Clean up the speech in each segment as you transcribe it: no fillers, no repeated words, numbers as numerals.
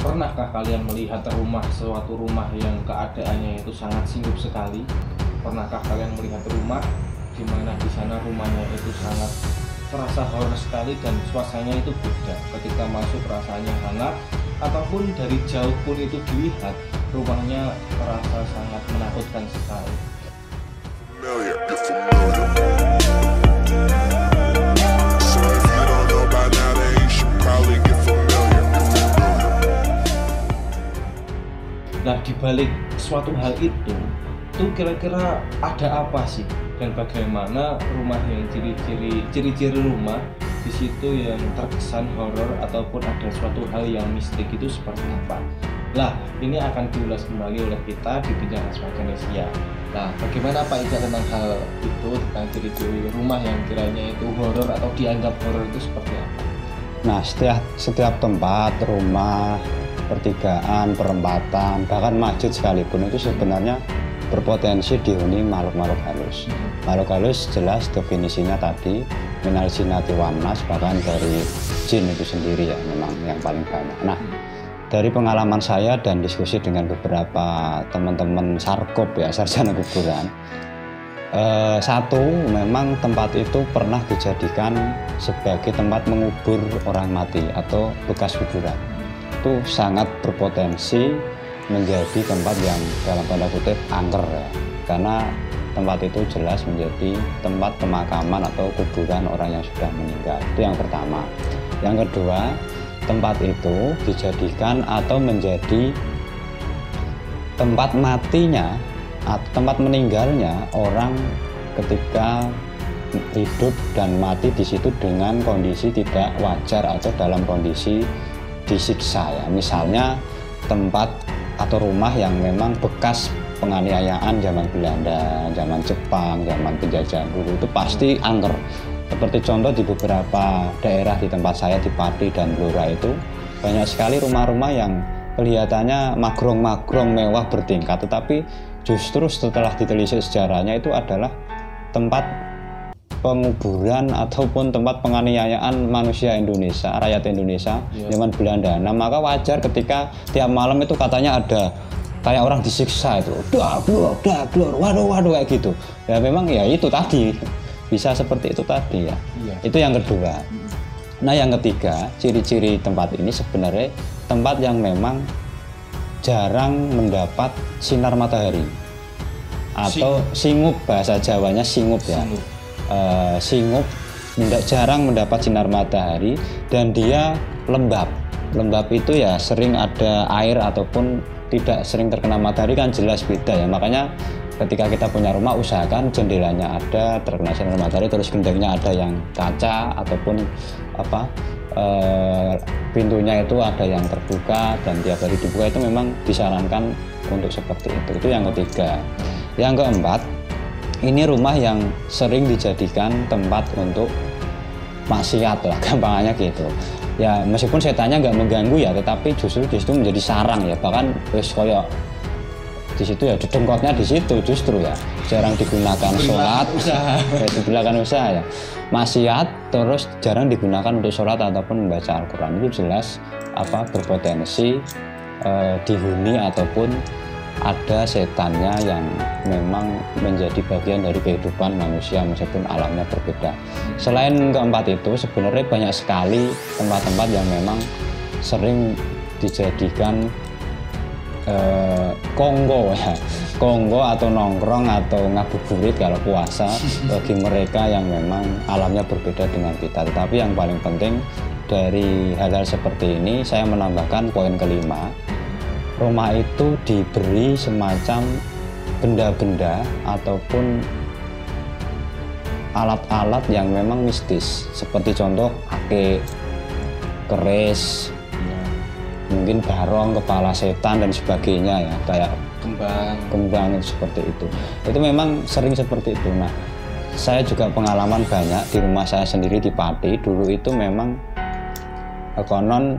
Pernahkah kalian melihat suatu rumah yang keadaannya itu sangat singgup sekali? Pernahkah kalian melihat rumah di mana di sana rumahnya itu sangat terasa horor sekali dan suasananya itu beda? Ketika masuk rasanya hangat, ataupun dari jauh pun itu dilihat rumahnya terasa sangat menakutkan sekali. Nah, dibalik suatu hal itu kira-kira ada apa sih? Dan bagaimana rumah yang ciri-ciri rumah di situ yang terkesan horor ataupun ada suatu hal yang mistik itu seperti apa? Nah, ini akan diulas kembali oleh kita di Bincang Asma Indonesia. Nah, bagaimana Pak Ica tentang hal itu, tentang ciri-ciri rumah yang kiranya itu horor atau dianggap horor itu seperti apa? Nah, setiap tempat, rumah, pertigaan, perempatan, bahkan masjid sekalipun itu sebenarnya berpotensi dihuni makhluk-makhluk halus. Makhluk halus jelas definisinya tadi minal jinnati wan nas, bahkan dari jin itu sendiri ya memang yang paling banyak. Nah, dari pengalaman saya dan diskusi dengan beberapa teman-teman sarkop ya, sarjana kuburan, satu, memang tempat itu pernah dijadikan sebagai tempat mengubur orang mati atau bekas kuburan. Itu sangat berpotensi menjadi tempat yang dalam tanda kutip angker ya, karena tempat itu jelas menjadi tempat pemakaman atau kuburan orang yang sudah meninggal. Itu yang pertama. Yang kedua, tempat itu dijadikan atau menjadi tempat matinya atau tempat meninggalnya orang ketika hidup dan mati di situ dengan kondisi tidak wajar atau dalam kondisi disiksa ya. Misalnya tempat atau rumah yang memang bekas penganiayaan zaman Belanda, zaman Jepang, zaman penjajahan dulu, itu pasti angker. Seperti contoh di beberapa daerah di tempat saya di Pati dan Blora itu banyak sekali rumah-rumah yang kelihatannya magrong-magrong mewah bertingkat, tetapi justru setelah ditelisik sejarahnya itu adalah tempat penguburan ataupun tempat penganiayaan manusia Indonesia, rakyat Indonesia zaman Belanda. Nah, maka wajar ketika tiap malam itu katanya ada kayak orang disiksa itu, daglor, waduh kayak gitu. Ya memang ya itu tadi, bisa seperti itu tadi ya. Itu yang kedua. Nah, yang ketiga, ciri-ciri tempat ini sebenarnya tempat yang memang jarang mendapat sinar matahari atau singup, bahasa Jawanya singup ya. Singup jarang mendapat sinar matahari dan dia lembab. Lembab itu ya sering ada air ataupun tidak sering terkena matahari kan jelas beda ya. Makanya ketika kita punya rumah usahakan jendelanya ada terkena sinar matahari, terus gendengnya ada yang kaca ataupun pintunya itu ada yang terbuka dan tiap hari dibuka, itu memang disarankan untuk seperti itu. Itu yang ketiga. Yang keempat, ini rumah yang sering dijadikan tempat untuk maksiat lah, gampangannya gitu. Ya meskipun setannya nggak mengganggu ya, tetapi justru di situ menjadi sarang ya. Bahkan wis koyo di situ ya dedengkotnya di situ justru ya. Jarang digunakan sholat, digunakan usaha ya. Maksiat, terus jarang digunakan untuk sholat ataupun membaca Al-Quran. Itu jelas berpotensi dihuni ataupun ada setannya yang memang menjadi bagian dari kehidupan manusia meskipun alamnya berbeda. Selain keempat itu sebenarnya banyak sekali tempat-tempat yang memang sering dijadikan kongko ya, kongko atau nongkrong atau ngabuburit kalau puasa bagi mereka yang memang alamnya berbeda dengan kita. Tetapi yang paling penting dari hal-hal seperti ini saya menambahkan poin kelima. Rumah itu diberi semacam benda-benda ataupun alat-alat yang memang mistis, seperti contoh ake, keris, mungkin barong, kepala setan dan sebagainya ya, kayak kembang itu seperti itu. Itu memang sering seperti itu. Nah, saya juga pengalaman banyak di rumah saya sendiri di Pati. Dulu itu memang konon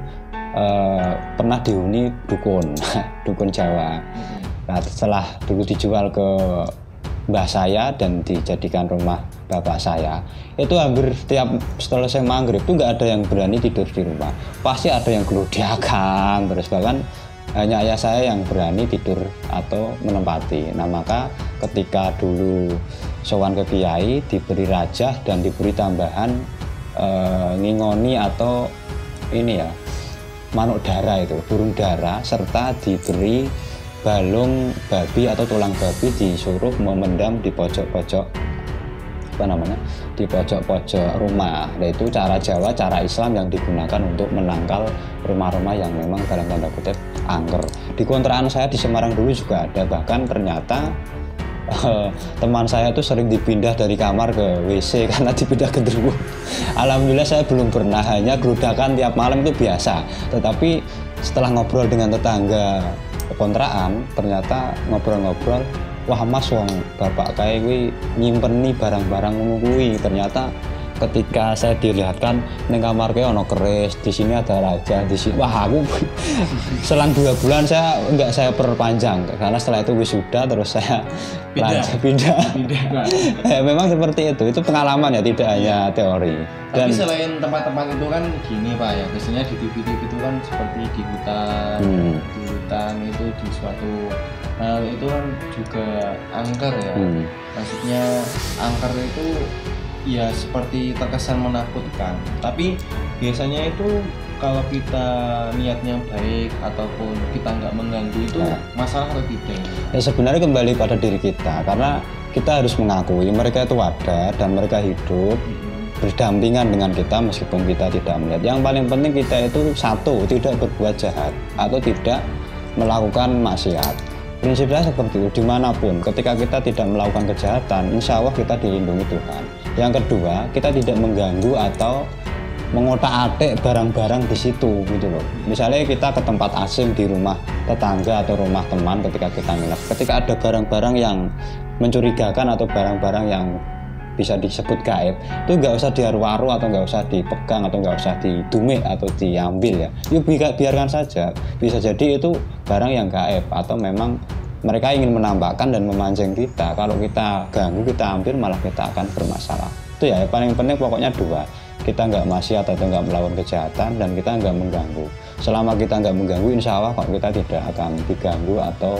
pernah dihuni dukun Jawa. Nah, setelah dulu dijual ke mbah saya dan dijadikan rumah bapak saya, itu hampir setiap selesai maghrib tuh nggak ada yang berani tidur di rumah, pasti ada yang geludakan terus, bahkan hanya ayah saya yang berani tidur atau menempati. Nah maka ketika dulu sowan ke kiai diberi rajah dan diberi tambahan ngingoni atau ini ya, manuk dara itu, burung dara, serta diberi balung babi atau tulang babi, disuruh memendam di pojok-pojok di pojok-pojok rumah. Nah itu cara Jawa, cara Islam yang digunakan untuk menangkal rumah-rumah yang memang dalam tanda kutip angker. Di kontrakan saya di Semarang dulu juga ada, bahkan ternyata teman saya tuh sering dipindah dari kamar ke WC karena dipindah ke gedung. Alhamdulillah saya belum pernah, hanya geludakan tiap malam itu biasa. Tetapi setelah ngobrol dengan tetangga kontrakan, ternyata ngobrol-ngobrol, wah mas wong bapak kayak gue nyimpeni barang-barang ngono kuwi. Ternyata ketika saya dilihatkan neng kamar kayak ono keris, di sini ada raja, di sini, wah aku selang 2 bulan saya perpanjang karena setelah itu wisuda terus saya pindah. Ya, memang seperti itu pengalaman ya, tidak hanya teori. Dan tapi selain tempat-tempat itu kan gini Pak ya, biasanya di TV itu kan seperti di hutan itu di suatu hal itu kan juga angker ya. Maksudnya angker itu ya seperti terkesan menakutkan, tapi biasanya itu kalau kita niatnya baik ataupun kita nggak mengganggu itu masalah atau tidak? Ya sebenarnya kembali pada diri kita, karena kita harus mengakui mereka itu ada dan mereka hidup berdampingan dengan kita meskipun kita tidak melihat. Yang paling penting kita itu satu, tidak berbuat jahat atau tidak melakukan maksiat. Prinsipnya seperti itu dimanapun. Ketika kita tidak melakukan kejahatan, insya Allah kita dilindungi Tuhan. Yang kedua, kita tidak mengganggu atau mengotak-atik barang-barang di situ gitu loh. Misalnya kita ke tempat asing di rumah tetangga atau rumah teman ketika kita nginep. Ketika ada barang-barang yang mencurigakan atau barang-barang yang bisa disebut gaib, itu nggak usah diharu-haru atau nggak usah dipegang atau nggak usah didumik atau diambil ya. Yuk biarkan saja. Bisa jadi itu barang yang gaib atau memang mereka ingin menampakkan dan memancing kita. Kalau kita ganggu, kita ambil, malah kita akan bermasalah. Itu ya paling penting pokoknya 2. Kita nggak maksiat atau nggak melakukan kejahatan dan kita nggak mengganggu. Selama kita nggak mengganggu, insya Allah kok kita tidak akan diganggu atau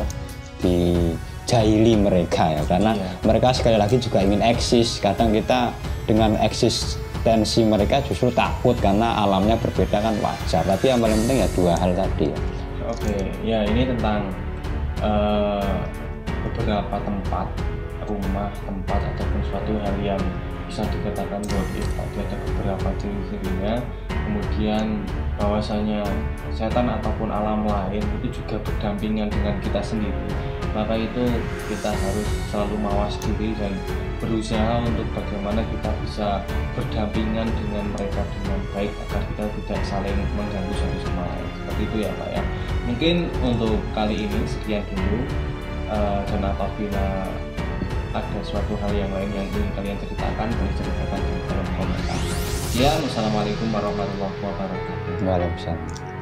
dijahili mereka ya, karena mereka sekali lagi juga ingin eksis. Kadang kita dengan eksistensi mereka justru takut karena alamnya berbeda kan wajar. Tapi yang paling penting ya 2 hal tadi ya. Oke, ya ini tentang beberapa tempat, rumah, tempat ataupun suatu hal yang bisa dikatakan gaib. Tadi ada beberapa ciri-cirinya, kemudian bahwasanya setan ataupun alam lain itu juga berdampingan dengan kita sendiri. Maka itu kita harus selalu mawas diri dan berusaha untuk bagaimana kita bisa berdampingan dengan mereka dengan baik agar kita tidak saling mengganggu satu sama lain. Seperti itu ya Pak ya. Mungkin untuk kali ini sekian dulu, dan apabila ada suatu hal yang lain yang ingin kalian ceritakan, boleh ceritakan di kolom komentar. Ya, wassalamualaikum warahmatullahi wabarakatuh. Waalaikumsalam.